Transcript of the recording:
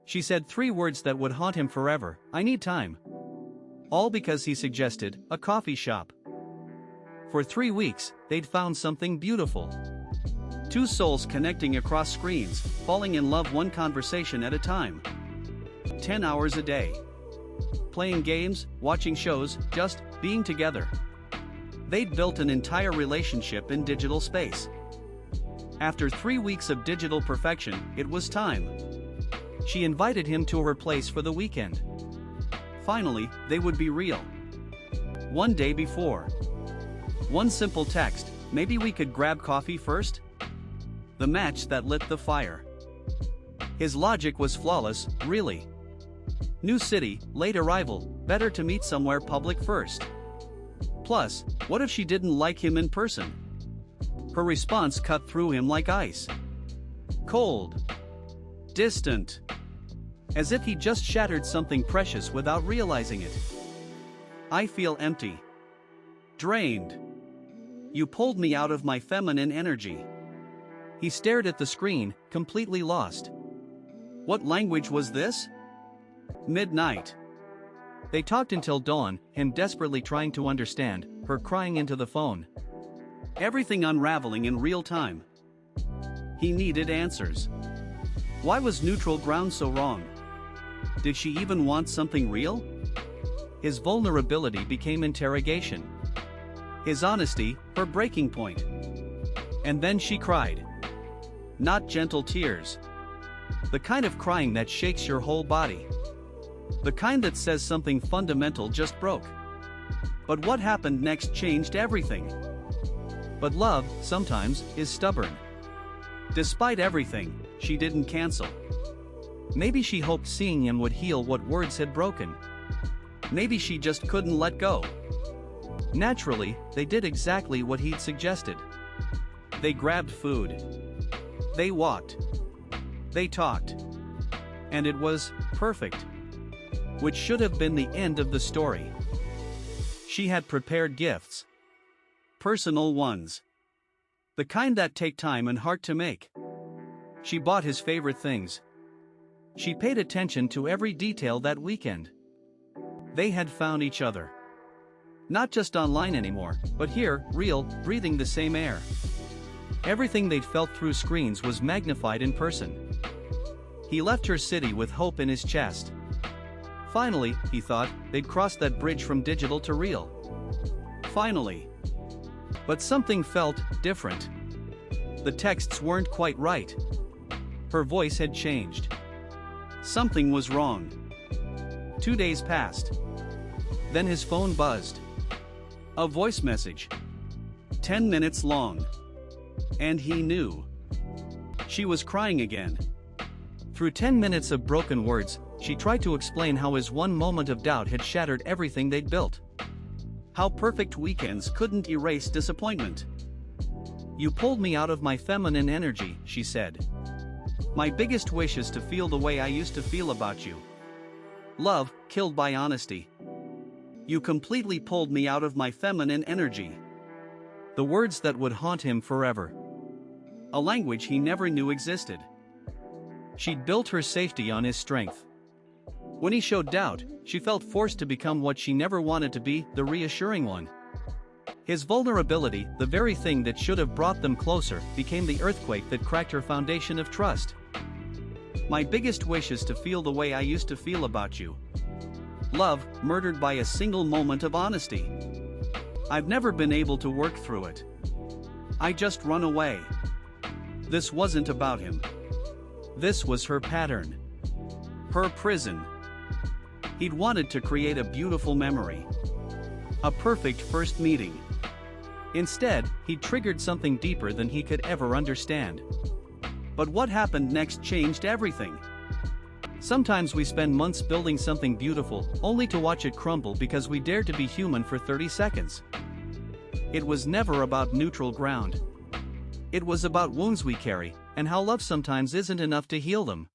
She said 3 words that would haunt him forever: "I need time." All because he suggested a coffee shop. For 3 weeks, they'd found something beautiful. Two souls connecting across screens, falling in love one conversation at a time. 10 hours a day. Playing games, watching shows, just being together. They'd built an entire relationship in digital space. After 3 weeks of digital perfection, it was time. She invited him to her place for the weekend. Finally, they would be real. One day before. One simple text: "Maybe we could grab coffee first?" The match that lit the fire. His logic was flawless, really. New city, late arrival, better to meet somewhere public first. Plus, what if she didn't like him in person? Her response cut through him like ice. Cold. Distant. As if he just shattered something precious without realizing it. "I feel empty. Drained. You pulled me out of my feminine energy." He stared at the screen, completely lost. What language was this? Midnight. They talked until dawn, him desperately trying to understand, her crying into the phone. Everything unraveling in real time. He needed answers. Why was neutral ground so wrong? Did she even want something real? His vulnerability became interrogation. His honesty, her breaking point. And then she cried. Not gentle tears. The kind of crying that shakes your whole body. The kind that says something fundamental just broke. But what happened next changed everything. But love, sometimes, is stubborn. Despite everything, she didn't cancel. Maybe she hoped seeing him would heal what words had broken. Maybe she just couldn't let go. Naturally, they did exactly what he'd suggested. They grabbed food. They walked. They talked. And it was perfect. Which should have been the end of the story. She had prepared gifts. Personal ones. The kind that take time and heart to make. She bought his favorite things. She paid attention to every detail that weekend. They had found each other. Not just online anymore, but here, real, breathing the same air. Everything they'd felt through screens was magnified in person. He left her city with hope in his chest. Finally, he thought, they'd crossed that bridge from digital to real. Finally. But something felt different. The texts weren't quite right. Her voice had changed. Something was wrong. 2 days passed. Then his phone buzzed. A voice message. 10 minutes long. And he knew. She was crying again. Through 10 minutes of broken words, she tried to explain how his one moment of doubt had shattered everything they'd built. How perfect weekends couldn't erase disappointment. You pulled me out of my feminine energy, she said. My biggest wish is to feel the way I used to feel about you. Love, killed by honesty. You completely pulled me out of my feminine energy. The words that would haunt him forever. A language he never knew existed. She'd built her safety on his strength. When he showed doubt, she felt forced to become what she never wanted to be, the reassuring one. His vulnerability, the very thing that should have brought them closer, became the earthquake that cracked her foundation of trust. My biggest wish is to feel the way I used to feel about you. Love, murdered by a single moment of honesty. I've never been able to work through it. I just run away. This wasn't about him. This was her pattern. Her prison. He'd wanted to create a beautiful memory. A perfect first meeting. Instead, he'd triggered something deeper than he could ever understand. But what happened next changed everything. Sometimes we spend months building something beautiful, only to watch it crumble because we dared to be human for 30 seconds. It was never about neutral ground. It was about wounds we carry, and how love sometimes isn't enough to heal them.